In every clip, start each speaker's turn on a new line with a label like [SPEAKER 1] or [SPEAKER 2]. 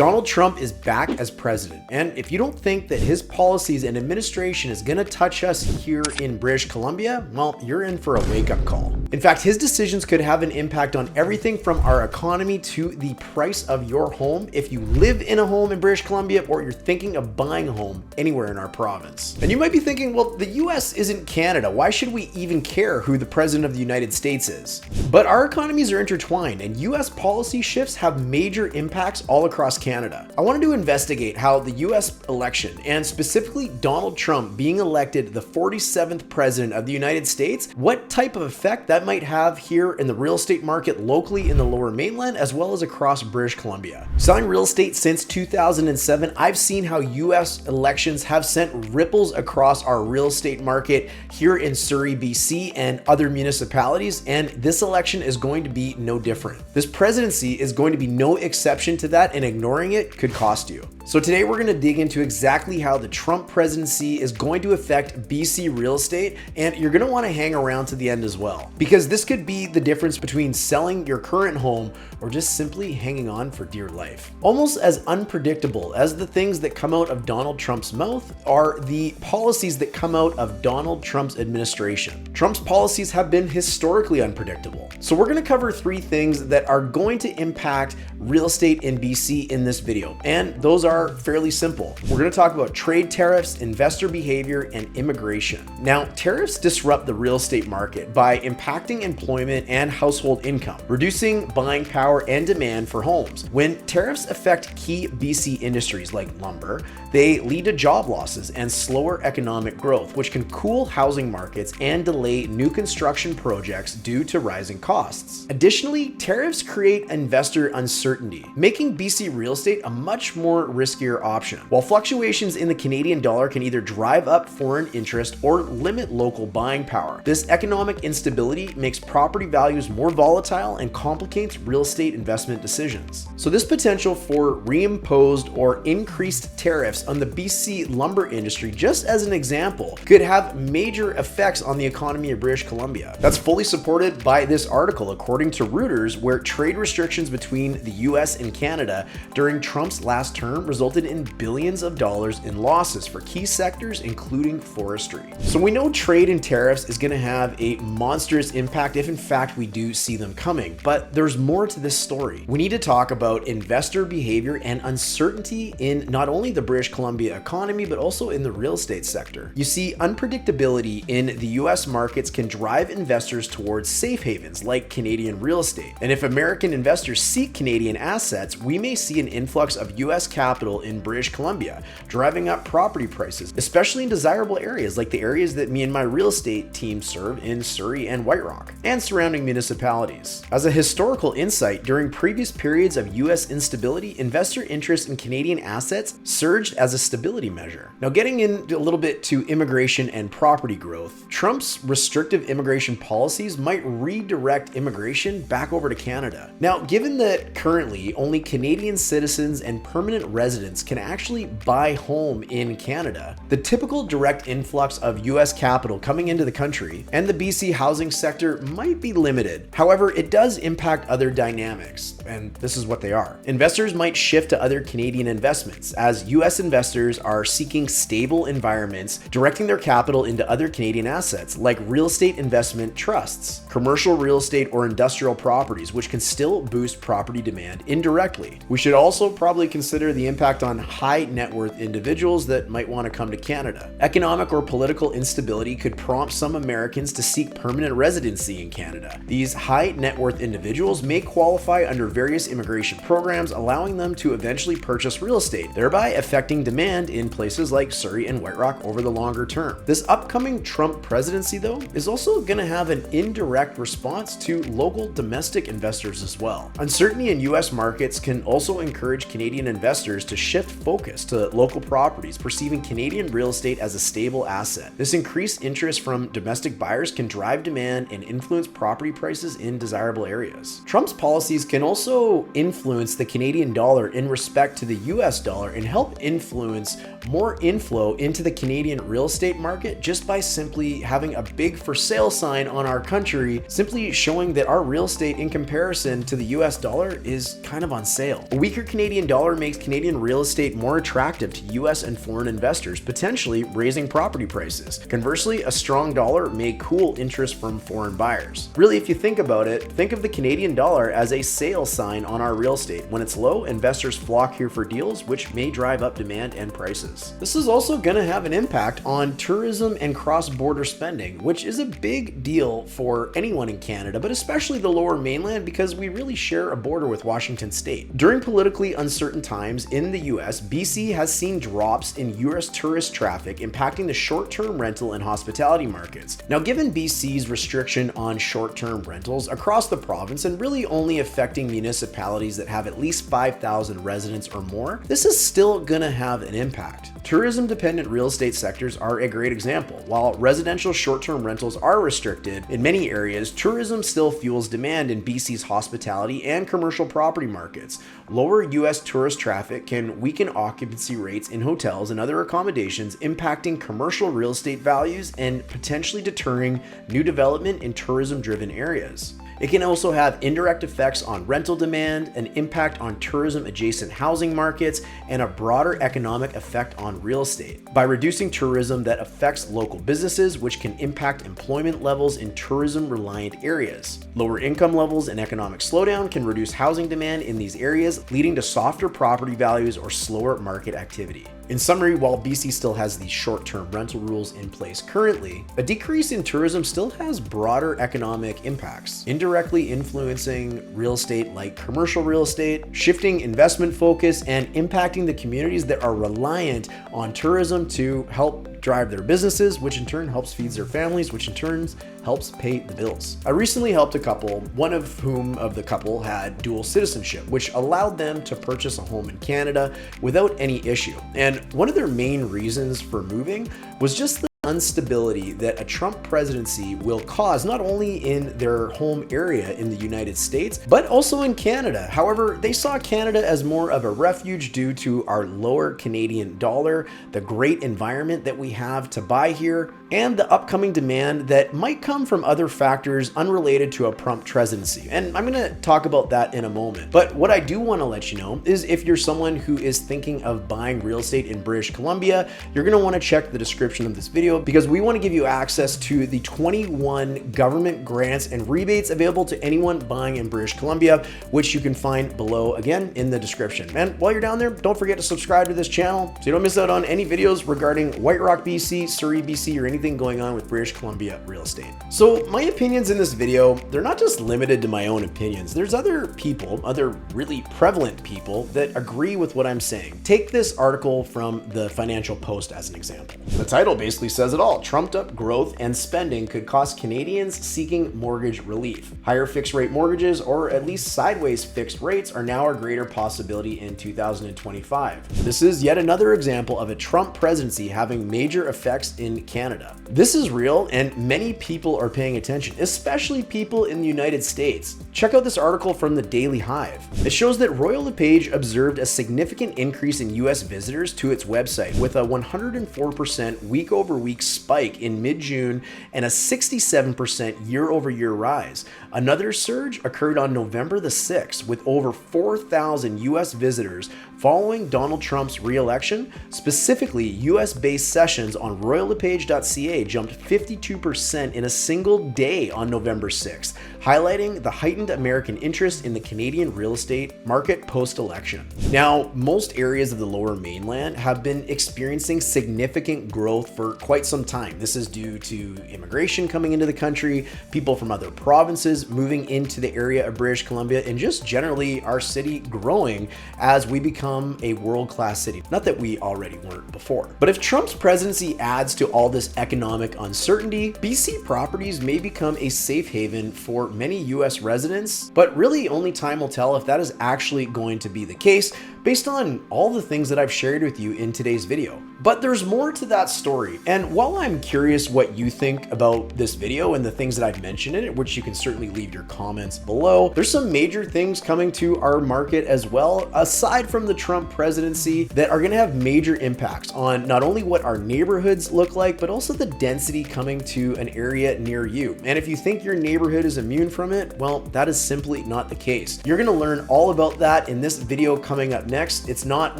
[SPEAKER 1] Donald Trump is back as president, and if you don't think that his policies and administration is going to touch us here in British Columbia, well, you're in for a wake-up call. In fact, his decisions could have an impact on everything from our economy to the price of your home if you live in a home in British Columbia or you're thinking of buying a home anywhere in our province. And you might be thinking, well, the US isn't Canada. Why should we even care who the president of the United States is? But our economies are intertwined, and US policy shifts have major impacts all across Canada. I wanted to investigate how the US election, and specifically Donald Trump being elected the 47th president of the United States, what type of effect that might have here in the real estate market locally in the Lower Mainland, as well as across British Columbia. Selling real estate since 2007, I've seen how US elections have sent ripples across our real estate market here in Surrey, BC, and other municipalities, and this election is going to be no different. This presidency is going to be no exception to that, and ignoring it could cost you. So today we're going to dig into exactly how the Trump presidency is going to affect BC real estate, and you're going to want to hang around to the end as well, because this could be the difference between selling your current home or just simply hanging on for dear life. Almost as unpredictable as the things that come out of Donald Trump's mouth are the policies that come out of Donald Trump's administration. Trump's policies have been historically unpredictable. So we're going to cover three things that are going to impact real estate in BC in this video, and those are fairly simple. We're going to talk about trade tariffs, investor behavior, and immigration. Now, tariffs disrupt the real estate market by impacting employment and household income, reducing buying power and demand for homes. When tariffs affect key BC industries like lumber, they lead to job losses and slower economic growth, which can cool housing markets and delay new construction projects due to rising costs. Additionally, tariffs create investor uncertainty, making BC real estate a much more riskier option. While fluctuations in the Canadian dollar can either drive up foreign interest or limit local buying power, this economic instability makes property values more volatile and complicates real estate investment decisions. So this potential for reimposed or increased tariffs on the BC lumber industry, just as an example, could have major effects on the economy of British Columbia. That's fully supported by this article, according to Reuters, where trade restrictions between the US and Canada during Trump's last term resulted in billions of dollars in losses for key sectors, including forestry. So we know trade and tariffs is going to have a monstrous impact if in fact we do see them coming, but there's more to this story. We need to talk about investor behavior and uncertainty in not only the British Columbia economy, but also in the real estate sector. You see, unpredictability in the US markets can drive investors towards safe havens like Canadian real estate. And if American investors seek Canadian assets, we may see an influx of US capital in British Columbia, driving up property prices, especially in desirable areas like the areas that me and my real estate team serve in Surrey and White Rock, and surrounding municipalities. As a historical insight, during previous periods of US instability, investor interest in Canadian assets surged as a stability measure. Now, getting in a little bit to immigration and property growth, Trump's restrictive immigration policies might redirect immigration back over to Canada. Now, given that currently only Canadian citizens and permanent residents can actually buy home in Canada, the typical direct influx of US capital coming into the country and the BC housing sector might be limited. However, it does impact other dynamics, and this is what they are. Investors might shift to other Canadian investments as US investors are seeking stable environments, directing their capital into other Canadian assets like real estate investment trusts, commercial real estate, or industrial properties, which can still boost property demand indirectly. We should also probably consider the impact on high net worth individuals that might want to come to Canada. Economic or political instability could prompt some Americans to seek permanent residency in Canada. These high net worth individuals may qualify under various immigration programs, allowing them to eventually purchase real estate, thereby affecting demand in places like Surrey and White Rock over the longer term. This upcoming Trump presidency, though, is also going to have an indirect response to local domestic investors as well. Uncertainty in US markets can also encourage Canadian investors to shift focus to local properties, perceiving Canadian real estate as a stable asset. This increased interest from domestic buyers can drive demand and influence property prices in desirable areas. Trump's policies can also influence the Canadian dollar in respect to the US dollar and help influence more inflow into the Canadian real estate market just by simply having a big for sale sign on our country, simply showing that our real estate in comparison to the US dollar is kind of on sale. A weaker Canadian dollar makes Canadian real estate more attractive to US and foreign investors, potentially raising property prices. Conversely, a strong dollar may cool interest from foreign buyers. Really, if you think about it, think of the Canadian dollar as a sale sign on our real estate. When it's low, investors flock here for deals, which may drive up demand and prices. This is also going to have an impact on tourism and cross-border spending, which is a big deal for anyone in Canada, but especially the Lower Mainland because we really share a border with Washington State. During politically uncertain times in the US, BC has seen drops in US tourist traffic impacting the short-term rental and hospitality markets. Now, given BC's restriction on short-term rentals across the province and really only affecting municipalities that have at least 5,000 residents or more, this is still going to have an impact. Tourism-dependent real estate sectors are a great example. While residential short-term rentals are restricted in many areas, tourism still fuels demand in BC's hospitality and commercial property markets. Lower US tourist traffic can weaken occupancy rates in hotels and other accommodations, impacting commercial real estate values and potentially deterring new development in tourism-driven areas. It can also have indirect effects on rental demand, an impact on tourism-adjacent housing markets, and a broader economic effect on real estate. By reducing tourism that affects local businesses, which can impact employment levels in tourism-reliant areas. Lower income levels and economic slowdown can reduce housing demand in these areas, leading to softer property values or slower market activity. In summary, while BC still has these short-term rental rules in place currently, a decrease in tourism still has broader economic impacts, indirectly influencing real estate like commercial real estate, shifting investment focus, and impacting the communities that are reliant on tourism to help drive their businesses, which in turn helps feed their families, which in turn helps pay the bills. I recently helped a couple, one of whom of the couple had dual citizenship, which allowed them to purchase a home in Canada without any issue. And one of their main reasons for moving was just the instability that a Trump presidency will cause not only in their home area in the United States, but also in Canada. However, they saw Canada as more of a refuge due to our lower Canadian dollar, the great environment that we have to buy here, and the upcoming demand that might come from other factors unrelated to a Trump presidency. And I'm going to talk about that in a moment. But what I do want to let you know is if you're someone who is thinking of buying real estate in British Columbia, you're going to want to check the description of this video because we want to give you access to the 21 government grants and rebates available to anyone buying in British Columbia, which you can find below again in the description. And while you're down there, don't forget to subscribe to this channel so you don't miss out on any videos regarding White Rock, BC, Surrey, BC, or anything going on with British Columbia real estate. So my opinions in this video, they're not just limited to my own opinions. There's other people, other really prevalent people that agree with what I'm saying. Take this article from the Financial Post as an example. The title basically says it all. Trumped up growth and spending could cost Canadians seeking mortgage relief. Higher fixed rate mortgages, or at least sideways fixed rates, are now a greater possibility in 2025. This is yet another example of a Trump presidency having major effects in Canada. This is real and many people are paying attention, especially people in the United States. Check out this article from the Daily Hive. It shows that Royal LePage observed a significant increase in US visitors to its website with a 104% week-over-week spike in mid-June and a 67% year-over-year rise. Another surge occurred on November the 6th with over 4,000 US visitors following Donald Trump's re-election. Specifically, US-based sessions on royallepage.ca jumped 52% in a single day on November 6th, highlighting the heightened American interest in the Canadian real estate market post-election. Now, most areas of the Lower Mainland have been experiencing significant growth for quite some time. This is due to immigration coming into the country, people from other provinces moving into the area of British Columbia, and just generally our city growing as we become a world-class city. Not that we already weren't before. But if Trump's presidency adds to all this economic uncertainty, BC properties may become a safe haven for many US residents, but really only time will tell if that is actually going to be the case based on all the things that I've shared with you in today's video. But there's more to that story, and while I'm curious what you think about this video and the things that I've mentioned in it, which you can certainly leave your comments below, there's some major things coming to our market as well, aside from the Trump presidency, that are going to have major impacts on not only what our neighborhoods look like, but also the density coming to an area near you. And if you think your neighborhood is immune from it, well, that is simply not the case. You're going to learn all about that in this video coming up next. It's not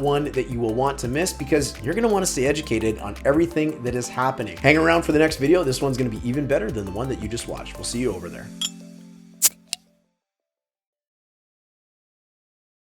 [SPEAKER 1] one that you will want to miss because you're going to want to stay educated on everything that is happening. Hang around for the next video. This one's going to be even better than the one that you just watched. We'll see you over there.